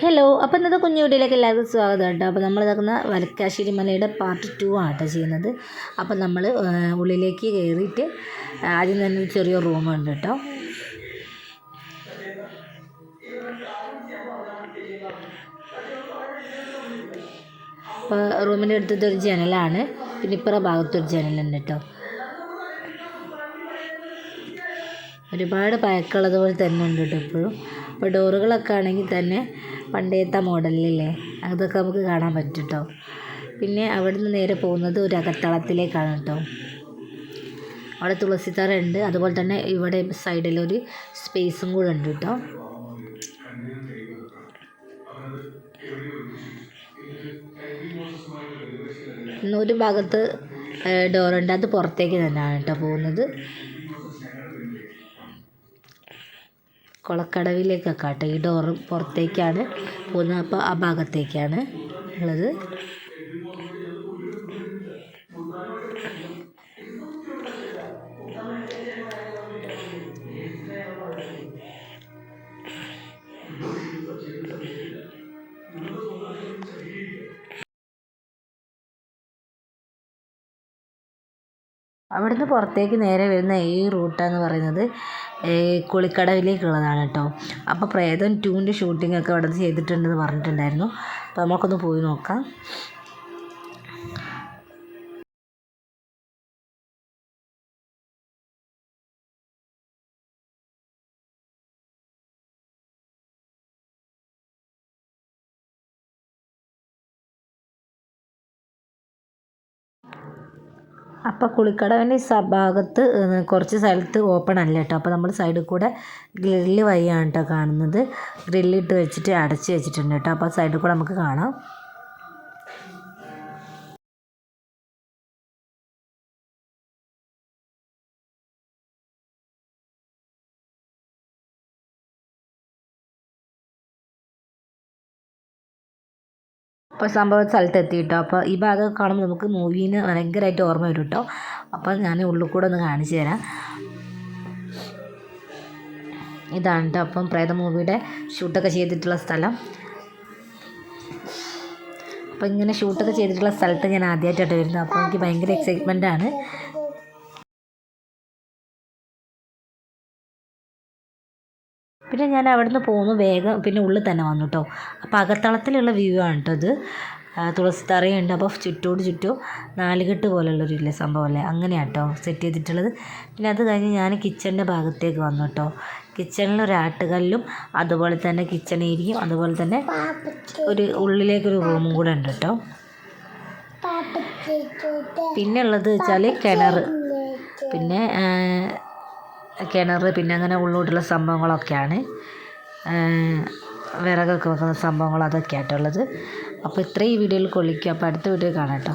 Hello, അപ്പോൾ ഇന്നത്തെ കുഞ്ഞു വീഡിയോയിലേക്ക് എല്ലാവർക്കും സ്വാഗതം കേട്ടോ. അപ്പോൾ നമ്മൾ ഇതാക്കുന്ന വടക്കാശ്ശേരി മലയുടെ പാർട്ട് 2 ആണ് കേട്ടോ ചെയ്യുന്നത്. അപ്പോൾ നമ്മൾ ഉള്ളിലേക്ക് കയറിയിട്ട് ആദ്യം തന്നെ ഒരു ചെറിയ റൂമുണ്ട് കേട്ടോ. അപ്പോൾ റൂമിൻ്റെ അടുത്തത്തെ ഒരു ജനലാണ്, പിന്നെ ഇപ്പുറ ഭാഗത്തൊരു ജനലുണ്ട് കേട്ടോ. ഒരുപാട് പഴക്കമുള്ളത് പോലെ തന്നെ ഉണ്ട് കേട്ടോ ഇപ്പോഴും. അപ്പോൾ ഡോറുകളൊക്കെ ആണെങ്കിൽ തന്നെ പണ്ടത്തെ മോഡലില്ലേ, അതൊക്കെ നമുക്ക് കാണാൻ പറ്റും കേട്ടോ. പിന്നെ അവിടെ നിന്ന് നേരെ പോകുന്നത് ഒരു അകത്തളത്തിലേക്കാണ് കേട്ടോ. അവിടെ തുളസിത്തറ ഉണ്ട്, അതുപോലെ തന്നെ ഇവിടെ സൈഡിലൊരു സ്പേസും കൂടെ ഉണ്ട് കേട്ടോ. ഒരു ഭാഗത്ത് ഡോറുണ്ട്, അത് പുറത്തേക്ക് തന്നെയാണ് കേട്ടോ പോകുന്നത്. കുളക്കടവിലേക്കൊക്കെ കേട്ടോ ഈ ഡോറ് പുറത്തേക്കാണ് പോകുന്നത്. അപ്പോൾ ആ ഭാഗത്തേക്കാണ് ഉള്ളത്. അവിടുന്ന് പുറത്തേക്ക് നേരെ വരുന്ന ഈ റൂട്ടാന്ന് പറയുന്നത് കുളിക്കടവിലേക്കുള്ളതാണ് കേട്ടോ. അപ്പോൾ പ്രേതം 2ൻ്റെ ഷൂട്ടിങ്ങൊക്കെ അവിടെ ചെയ്തിട്ടുണ്ടെന്ന് പറഞ്ഞിട്ടുണ്ടായിരുന്നു. അപ്പോൾ നമുക്കൊന്ന് പോയി നോക്കാം. അപ്പോൾ കുളിക്കടവിൻ്റെ ഭാഗത്ത് കുറച്ച് സ്ഥലത്ത് ഓപ്പൺ അല്ല കേട്ടോ. അപ്പോൾ നമ്മൾ സൈഡിൽ കൂടെ ഗ്രില്ല് വഴിയാണ് കേട്ടോ കാണുന്നത്. ഗ്രില്ലിട്ട് വെച്ചിട്ട് അടച്ച് വെച്ചിട്ടുണ്ട് കേട്ടോ. അപ്പോൾ സൈഡിൽ കൂടെ നമുക്ക് കാണാം. അപ്പോൾ സംഭവ സ്ഥലത്ത് എത്തി കേട്ടോ. അപ്പോൾ ഈ ഭാഗം കാണുമ്പോൾ നമുക്ക് മൂവീന് ഭയങ്കരമായിട്ട് ഓർമ്മ വരും കേട്ടോ. അപ്പോൾ ഞാൻ ഉള്ളിൽ കൂടെ ഒന്ന് കാണിച്ചു തരാം. ഇതാണ് കേട്ടോ അപ്പം പ്രേത മൂവിയുടെ ഷൂട്ടൊക്കെ ചെയ്തിട്ടുള്ള സ്ഥലം. അപ്പോൾ ഇങ്ങനെ ഷൂട്ടൊക്കെ ചെയ്തിട്ടുള്ള സ്ഥലത്ത് ഞാൻ ആദ്യമായിട്ടാണ് വരുന്നത്. അപ്പോൾ എനിക്ക് ഭയങ്കര എക്സൈറ്റ്മെൻ്റ് ആണ്. പിന്നെ ഞാൻ അവിടുന്ന് പോന്നു വേഗം പിന്നെ ഉള്ളിൽ തന്നെ വന്നു കേട്ടോ. അപ്പോൾ അകത്തളത്തിലുള്ള വ്യൂ ആണ് കേട്ടോ ഇത്. തുളസിത്തറയുണ്ട്. അപ്പോൾ ചുറ്റും 4 പോലുള്ളൊരു ഇല്ലേ സംഭവം അല്ലേ, അങ്ങനെയാണ് കേട്ടോ സെറ്റ് ചെയ്തിട്ടുള്ളത്. പിന്നെ അത് കഴിഞ്ഞ് ഞാൻ കിച്ചണിൻ്റെ ഭാഗത്തേക്ക് വന്നു കേട്ടോ. കിച്ചണിൽ ഒരു ആട്ടുകല്ലും അതുപോലെ തന്നെ കിച്ചൺ ഏരിയയും അതുപോലെ തന്നെ ഒരു ഉള്ളിലേക്കൊരു റൂമും കൂടെ ഉണ്ട് കേട്ടോ. പിന്നെ ഉള്ളത് വെച്ചാൽ കിണർ, പിന്നെ അങ്ങനെ ഉള്ളോട്ടുള്ള സംഭവങ്ങളൊക്കെയാണ്. വിറകൊക്കെ വെക്കുന്ന സംഭവങ്ങൾ അതൊക്കെയായിട്ടുള്ളത്. അപ്പോൾ ഇത്രയും ഈ വീഡിയോയിൽ കൊള്ളിക്കുക. അപ്പോൾ അടുത്ത വീഡിയോ കാണാം കേട്ടോ.